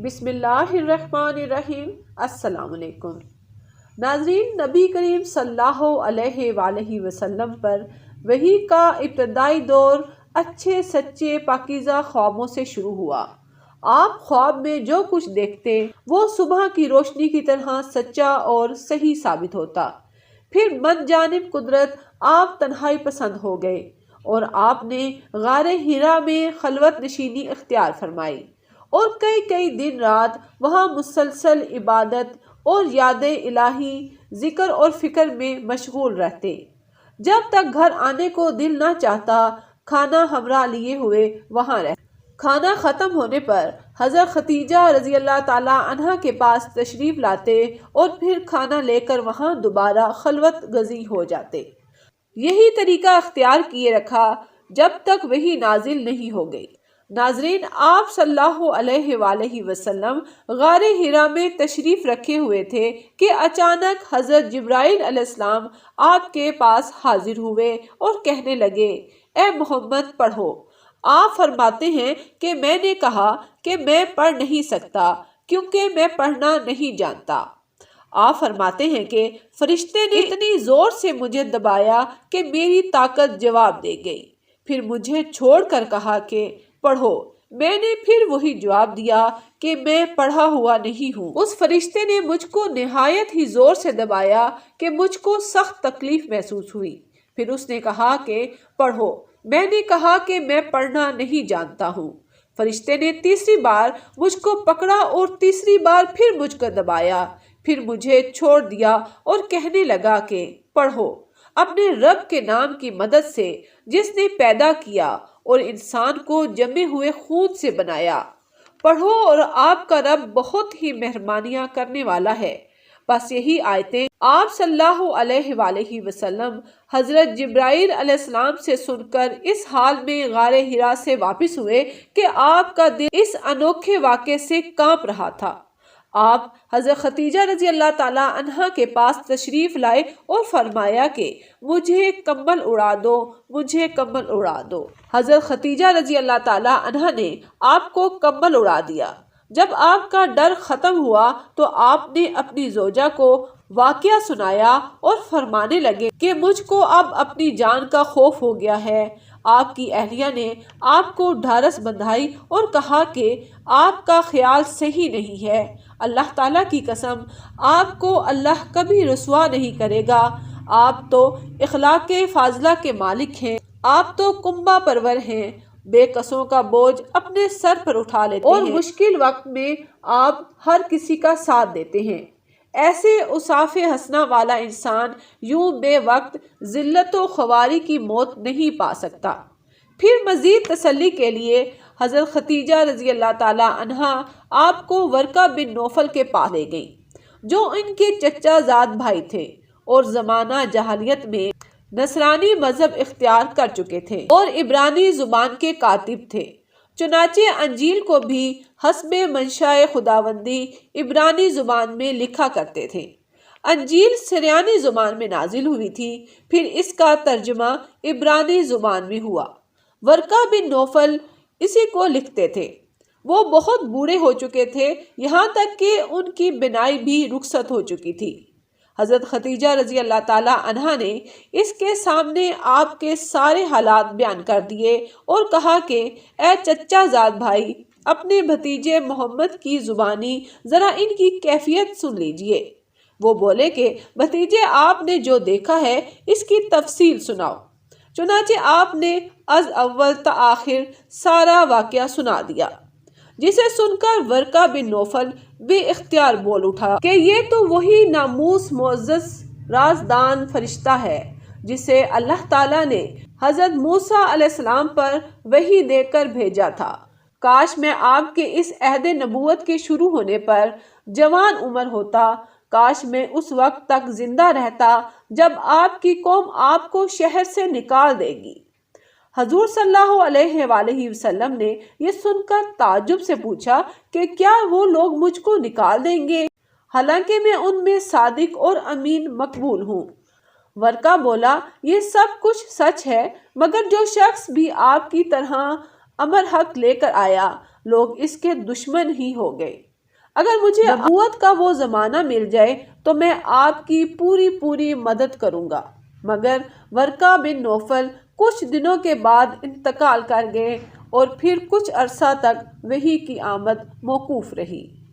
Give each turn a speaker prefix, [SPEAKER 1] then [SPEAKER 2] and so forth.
[SPEAKER 1] بسم اللہ الرحمن الرحیم۔ السلام علیکم ناظرین، نبی کریم صلی اللہ علیہ وآلہ وسلم پر وحی کا ابتدائی دور اچھے سچے پاکیزہ خوابوں سے شروع ہوا۔ آپ خواب میں جو کچھ دیکھتے وہ صبح کی روشنی کی طرح سچا اور صحیح ثابت ہوتا۔ پھر من جانب قدرت آپ تنہائی پسند ہو گئے اور آپ نے غار حرا میں خلوت نشینی اختیار فرمائی اور کئی دن رات وہاں مسلسل عبادت اور یاد الہی، ذکر اور فکر میں مشغول رہتے۔ جب تک گھر آنے کو دل نہ چاہتا، کھانا ہمراہ لیے ہوئے وہاں رہتے۔ کھانا ختم ہونے پر حضرت ختیجہ رضی اللہ تعالیٰ عنہا کے پاس تشریف لاتے اور پھر کھانا لے کر وہاں دوبارہ خلوت گزی ہو جاتے۔ یہی طریقہ اختیار کیے رکھا جب تک وحی نازل نہیں ہو گئی۔ ناظرین، آپ صلی اللہ علیہ وآلہ وسلم غار حرا میں تشریف رکھے ہوئے تھے کہ اچانک حضرت جبرائیل علیہ السلام آپ کے پاس حاضر ہوئے اور کہنے لگے، اے محمد پڑھو۔ آپ فرماتے ہیں کہ میں نے کہا کہ میں پڑھ نہیں سکتا کیونکہ میں پڑھنا نہیں جانتا۔ آپ فرماتے ہیں کہ فرشتے نے اتنی زور سے مجھے دبایا کہ میری طاقت جواب دے گئی، پھر مجھے چھوڑ کر کہا کہ پڑھو۔ میں نے پھر وہی جواب دیا کہ میں پڑھا ہوا نہیں ہوں۔ اس فرشتے نے مجھ کو نہایت ہی زور سے دبایا کہ مجھ کو سخت تکلیف محسوس ہوئی، پھر اس نے کہا کہ پڑھو۔ میں نے کہا کہ میں پڑھنا نہیں جانتا ہوں۔ فرشتے نے تیسری بار مجھ کو پکڑا اور تیسری بار پھر مجھ کو دبایا، پھر مجھے چھوڑ دیا اور کہنے لگا کہ پڑھو اپنے رب کے نام کی مدد سے جس نے پیدا کیا اور انسان کو جمے ہوئے خون سے بنایا۔ پڑھو اور آپ کا رب بہت ہی مہربانیاں کرنے والا ہے۔ بس یہی آیتیں آپ صلی اللہ علیہ وآلہ وسلم حضرت جبرائیل علیہ السلام سے سن کر اس حال میں غار حرا سے واپس ہوئے کہ آپ کا دل اس انوکھے واقعے سے کانپ رہا تھا۔ آپ حضرت ختیجہ رضی اللہ تعالیٰ عنہا کے پاس تشریف لائے اور فرمایا کہ مجھے کمبل اڑا دو، مجھے کمبل اڑا دو۔ حضرت ختیجہ رضی اللہ تعالیٰ عنہا نے آپ کو کمبل اڑا دیا۔ جب آپ کا ڈر ختم ہوا تو آپ نے اپنی زوجہ کو واقعہ سنایا اور فرمانے لگے کہ مجھ کو اب اپنی جان کا خوف ہو گیا ہے۔ آپ کی اہلیہ نے آپ کو ڈھارس بندھائی اور کہا کہ آپ کا خیال صحیح نہیں ہے، اللہ تعالیٰ کی قسم آپ کو اللہ کبھی رسوا نہیں کرے گا۔ آپ تو اخلاق فاضلہ کے مالک ہیں، آپ تو کنبہ پرور ہیں، بے کسوں کا بوجھ اپنے سر پر اٹھا لیتے ہیں اور مشکل وقت میں آپ ہر کسی کا ساتھ دیتے ہیں۔ ایسے اوصاف حسنہ والا انسان یوں بے وقت ذلت و خواری کی موت نہیں پا سکتا۔ پھر مزید تسلی کے لیے حضرت ختیجہ رضی اللہ تعالیٰ عنہا آپ کو ورقہ بن نوفل کے پاس لے گئیں، جو ان کے چچا زاد بھائی تھے اور زمانہ جاہلیت میں نصرانی مذہب اختیار کر چکے تھے اور عبرانی زبان کے کاتب تھے۔ چنانچہ انجیل کو بھی حسب منشاء خداوندی عبرانی زبان میں لکھا کرتے تھے۔ انجیل سریانی زبان میں نازل ہوئی تھی، پھر اس کا ترجمہ عبرانی زبان میں ہوا۔ ورقہ بن نوفل اسی کو لکھتے تھے۔ وہ بہت بوڑھے ہو چکے تھے، یہاں تک کہ ان کی بینائی بھی رخصت ہو چکی تھی۔ حضرت ختیجہ رضی اللہ تعالیٰ عنہا نے اس کے سامنے آپ کے سارے حالات بیان کر دیے اور کہا کہ اے چچا زاد بھائی، اپنے بھتیجے محمد کی زبانی ذرا ان کی کیفیت سن لیجئے۔ وہ بولے کہ بھتیجے، آپ نے جو دیکھا ہے اس کی تفصیل سناؤ۔ چنانچہ آپ نے از اول تا آخر سارا واقعہ سنا دیا، جسے سن کر ورقہ بن نوفل بے اختیار بول اٹھا کہ یہ تو وہی ناموس معزز رازدان فرشتہ ہے جسے اللہ تعالیٰ نے حضرت موسیٰ علیہ السلام پر وحی دے کر بھیجا تھا۔ کاش میں آپ کے اس عہد نبوت کے شروع ہونے پر جوان عمر ہوتا، کاش میں اس وقت تک زندہ رہتا جب آپ کی قوم آپ کو شہر سے نکال دے گی۔ حضور صلی اللہ علیہ وآلہ وسلم نے یہ سن کر تعجب سے پوچھا کہ کیا وہ لوگ مجھ کو نکال دیں گے، حالانکہ میں ان میں صادق اور امین مقبول ہوں۔ ورقہ بولا، یہ سب کچھ سچ ہے، مگر جو شخص بھی آپ کی طرح امر حق لے کر آیا، لوگ اس کے دشمن ہی ہو گئے۔ اگر مجھے نبوت کا وہ زمانہ مل جائے تو میں آپ کی پوری مدد کروں گا۔ مگر ورقہ بن نوفل کچھ دنوں کے بعد انتقال کر گئے اور پھر کچھ عرصہ تک وحی کی آمد موقوف رہی۔